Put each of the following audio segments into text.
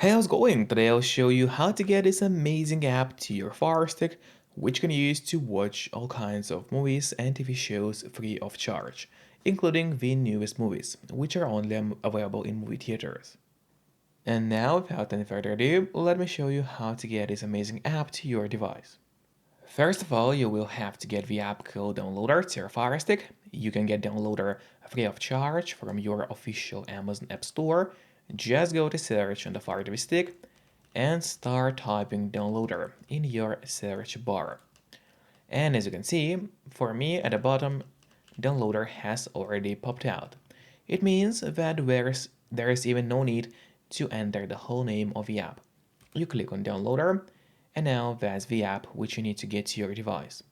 Hey, how's it going? Today I'll show you how to get this amazing app to your Firestick, which you can use to watch all kinds of movies and TV shows free of charge, including the newest movies, which are only available in movie theaters. And now, without any further ado, let me show you how to get this amazing app to your device. First of all, you will have to get the app called Downloader to your Firestick. You can get Downloader free of charge from your official Amazon App Store. Just go to search on the Fire TV stick and start typing Downloader in your search bar. And as you can see, for me at the bottom, Downloader has already popped out. It means that there is even no need to enter the whole name of the app. You click on Downloader, and now that's the app which you need to get to your device.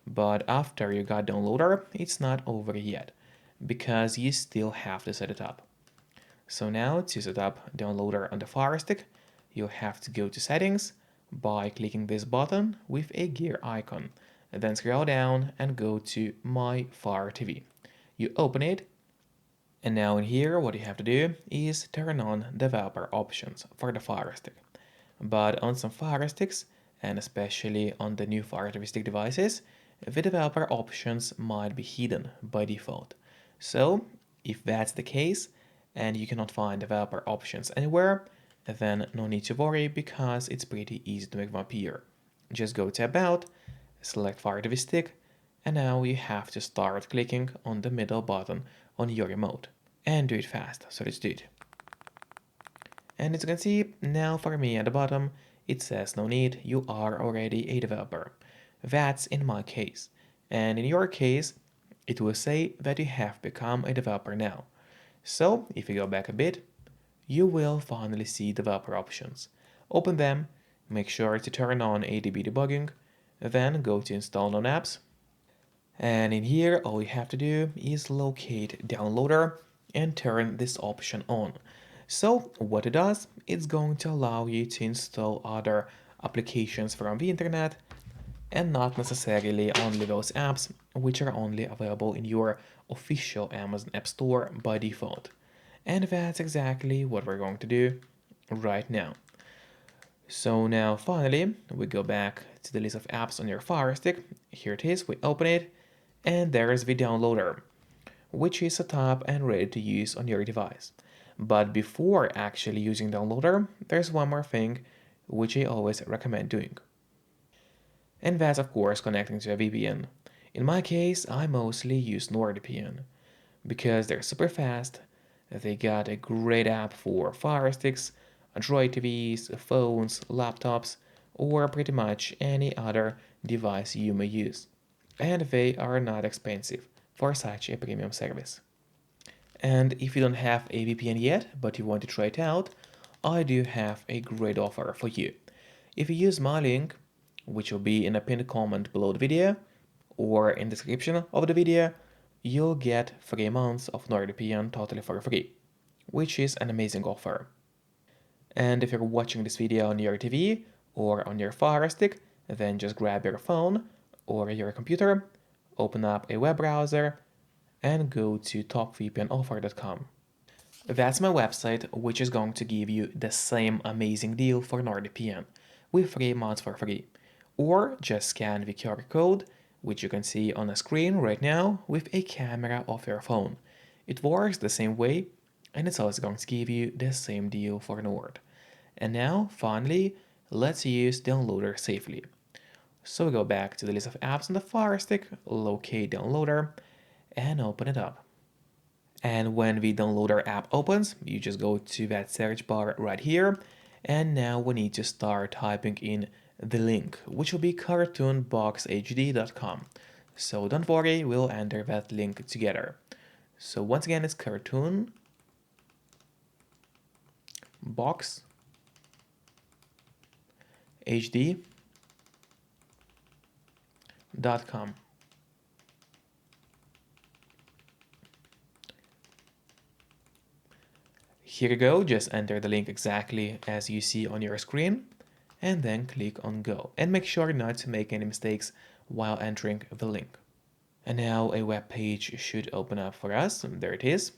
But after you got Downloader, it's not over yet, because you still have to set it up. So now to set up Downloader on the Fire Stick, you'll have to go to Settings by clicking this button with a gear icon. And then scroll down and go to My Fire TV. You open it, and now in here what you have to do is turn on developer options for the Fire Stick. But on some Fire Sticks, and especially on the new Fire TV Stick devices, the developer options might be hidden by default. So if that's the case, and you cannot find developer options anywhere, then no need to worry because it's pretty easy to make them appear. Just go to About, select Fire TV Stick, and now you have to start clicking on the middle button on your remote. And do it fast, so let's do it. And as you can see, now for me at the bottom, it says no need, you are already a developer. That's in my case. And in your case, it will say that you have become a developer now. So if you go back a bit, you will finally see developer options. Open them, make sure to turn on ADB debugging, then go to install known apps. And in here, all you have to do is locate Downloader and turn this option on. So what it does, it's going to allow you to install other applications from the internet and not necessarily only those apps which are only available in your official Amazon App Store by default. And that's exactly what we're going to do right now. So now finally, we go back to the list of apps on your Fire Stick. Here it is, we open it, and there's the downloader, which is set up and ready to use on your device. But before actually using downloader, there's one more thing which I always recommend doing. And that's of course connecting to a VPN. In my case, I mostly use NordVPN because they're super fast. They got a great app for Fire Sticks, Android TVs, phones, laptops, or pretty much any other device you may use. And they are not expensive for such a premium service. And if you don't have a VPN yet, but you want to try it out, I do have a great offer for you. If you use my link, which will be in a pinned comment below the video, or in the description of the video, you'll get 3 months of NordVPN totally for free, which is an amazing offer. And if you're watching this video on your TV or on your Fire Stick, then just grab your phone or your computer, open up a web browser, and go to topvpnoffer.com. That's my website, which is going to give you the same amazing deal for NordVPN, with 3 months for free. Or just scan the QR code, which you can see on the screen right now with a camera of your phone. It works the same way, and it's also going to give you the same deal for Nord. And now, finally, let's use Downloader safely. So we go back to the list of apps on the Fire Stick, locate Downloader, and open it up. And when the Downloader app opens, you just go to that search bar right here, and now we need to start typing in the link, which will be cartoonboxhd.com. So don't worry, we'll enter that link together. So once again, it's cartoonboxhd.com. Here you go, just enter the link exactly as you see on your screen, and then click on Go. And make sure not to make any mistakes while entering the link. And now a web page should open up for us, and there it is.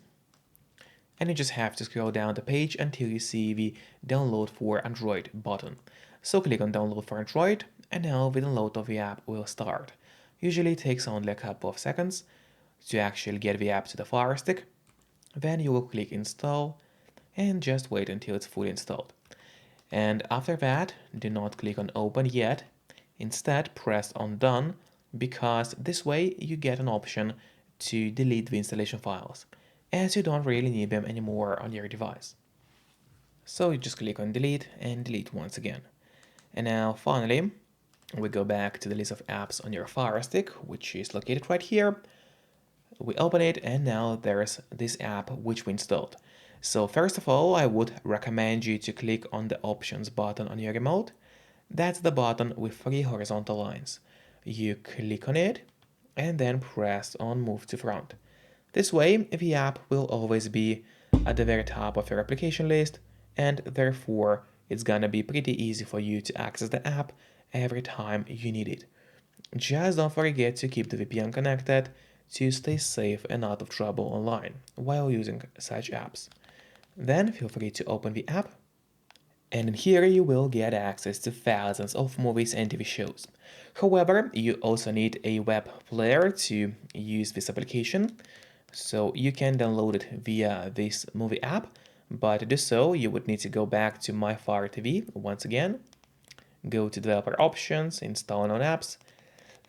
and you just have to scroll down the page until you see the download for Android button. So click on download for Android, and now the download of the app will start. Usually it takes only a couple of seconds to actually get the app to the Fire Stick. Then you will click install and just wait until it's fully installed. And after that, do not click on open yet. Instead, press on done, because this way you get an option to delete the installation files, as you don't really need them anymore on your device. So you just click on delete and delete once again. And now finally, we go back to the list of apps on your Fire Stick, which is located right here. We open it, and now there's this app which we installed. So first of all, I would recommend you to click on the options button on your remote. That's the button with 3 horizontal lines. You click on it and then press on move to front. This way, the app will always be at the very top of your application list, and therefore it's gonna be pretty easy for you to access the app every time you need it. Just don't forget to keep the VPN connected to stay safe and out of trouble online while using such apps. Then feel free to open the app, and in here you will get access to thousands of movies and TV shows. However, you also need a web player to use this application, so you can download it via this movie app, but to do so you would need to go back to My Fire TV once again, go to developer options, install on apps,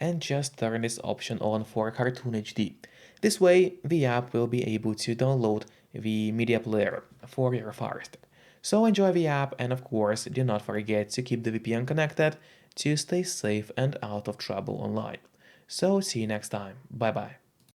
and just turn this option on for Cartoon HD. This way, the app will be able to download the media player for your Fire Stick. So enjoy the app, and of course, do not forget to keep the VPN connected to stay safe and out of trouble online. So see you next time. Bye bye.